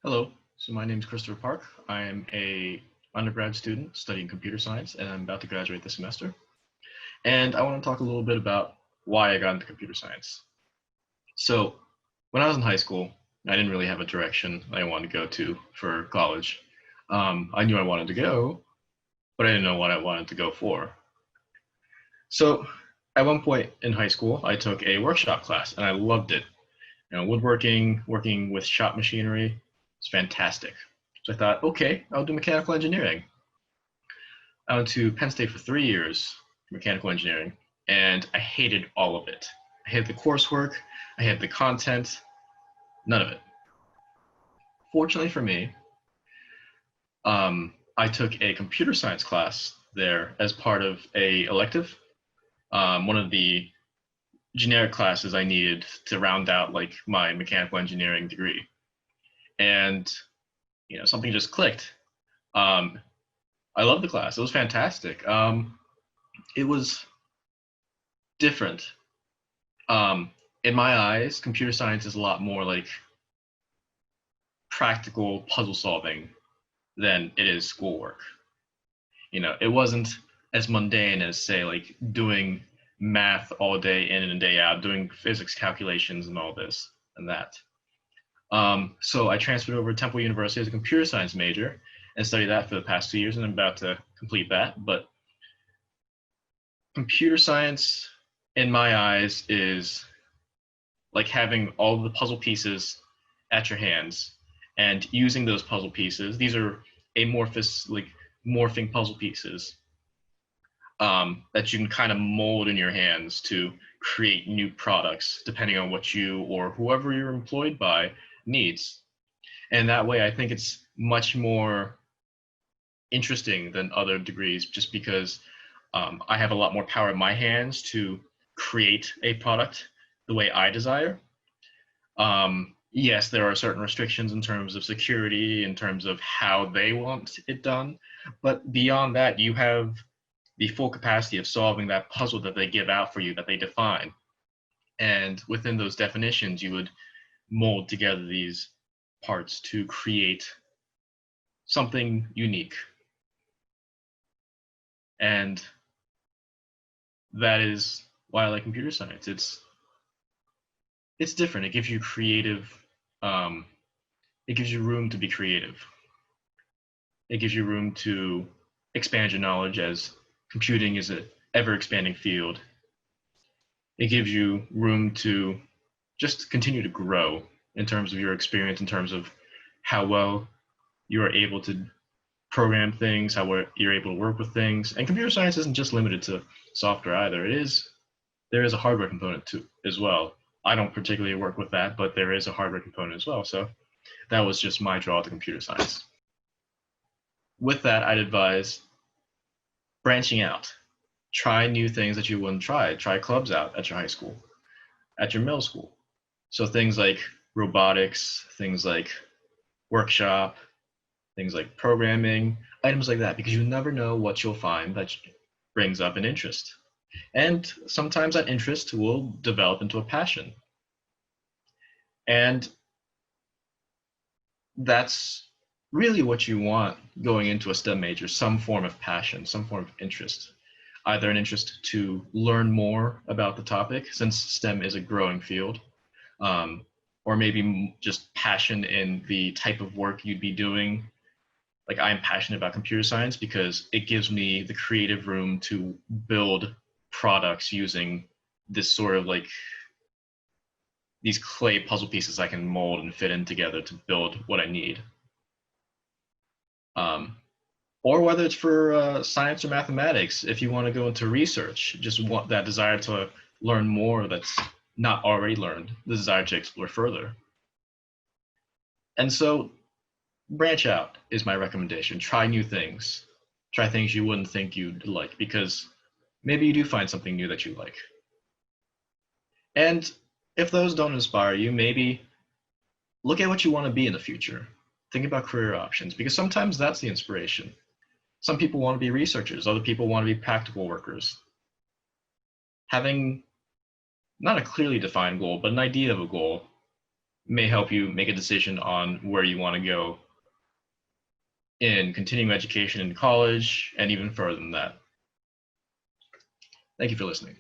Hello, so my name is Christopher Park. I am a undergrad student studying computer science, and I'm about to graduate this semester. And I want to talk a little bit about why I got into computer science. So, when I was in high school, I didn't really have a direction I wanted to go to for college. I knew I wanted to go, but I didn't know what I wanted to go for. So, at one point in high school, I took a workshop class, and I loved it. Woodworking, working with shop machinery, it's fantastic. So I thought, okay, I'll do mechanical engineering. I went to Penn State for 3 years, mechanical engineering, and I hated all of it. I hated the coursework, I hated the content, none of it. Fortunately for me, I took a computer science class there as part of a elective, one of the generic classes I needed to round out like my mechanical engineering degree. And something just clicked. I loved the class. It was fantastic. It was different. In my eyes, computer science is a lot more like practical puzzle solving than it is schoolwork. It wasn't as mundane as, say, like doing math all day in and day out, doing physics calculations and all this and that. So I transferred over to Temple University as a computer science major and studied that for the past 2 years, and I'm about to complete that. But computer science, in my eyes, is like having all the puzzle pieces at your hands and using those puzzle pieces. These are amorphous, like morphing puzzle pieces that you can kind of mold in your hands to create new products depending on what you or whoever you're employed by needs. And that way, I think it's much more interesting than other degrees just because I have a lot more power in my hands to create a product the way I desire. Yes, there are certain restrictions in terms of security, in terms of how they want it done. But beyond that, you have the full capacity of solving that puzzle that they give out for you, that they define. And within those definitions, you would mold together these parts to create something unique. And that is why I like computer science. It's different. It gives you it gives you room to be creative. It gives you room to expand your knowledge, as computing is an ever expanding field. It gives you room to just continue to grow in terms of your experience, in terms of how well you are able to program things, how you're able to work with things. And computer science isn't just limited to software either. There is a hardware component too as well. I don't particularly work with that, but there is a hardware component as well. So that was just my draw to computer science. With that, I'd advise branching out. Try new things that you wouldn't try. Try clubs out at your high school, at your middle school. So things like robotics, things like workshop, things like programming, items like that, because you never know what you'll find that brings up an interest. And sometimes that interest will develop into a passion. And that's really what you want going into a STEM major, some form of passion, some form of interest. Either an interest to learn more about the topic, since STEM is a growing field, or maybe just passion in the type of work you'd be doing. Like, I'm passionate about computer science because it gives me the creative room to build products using this sort of like these clay puzzle pieces I can mold and fit in together to build what I need. Or whether it's for science or mathematics, if you want to go into research, just want that desire to learn more that's not already learned, the desire to explore further. And so branch out is my recommendation. Try new things. Try things you wouldn't think you'd like, because maybe you do find something new that you like. And if those don't inspire you, maybe look at what you want to be in the future. Think about career options, because sometimes that's the inspiration. Some people want to be researchers, other people want to be practical workers. Having not a clearly defined goal, but an idea of a goal may help you make a decision on where you want to go in continuing education in college and even further than that. Thank you for listening.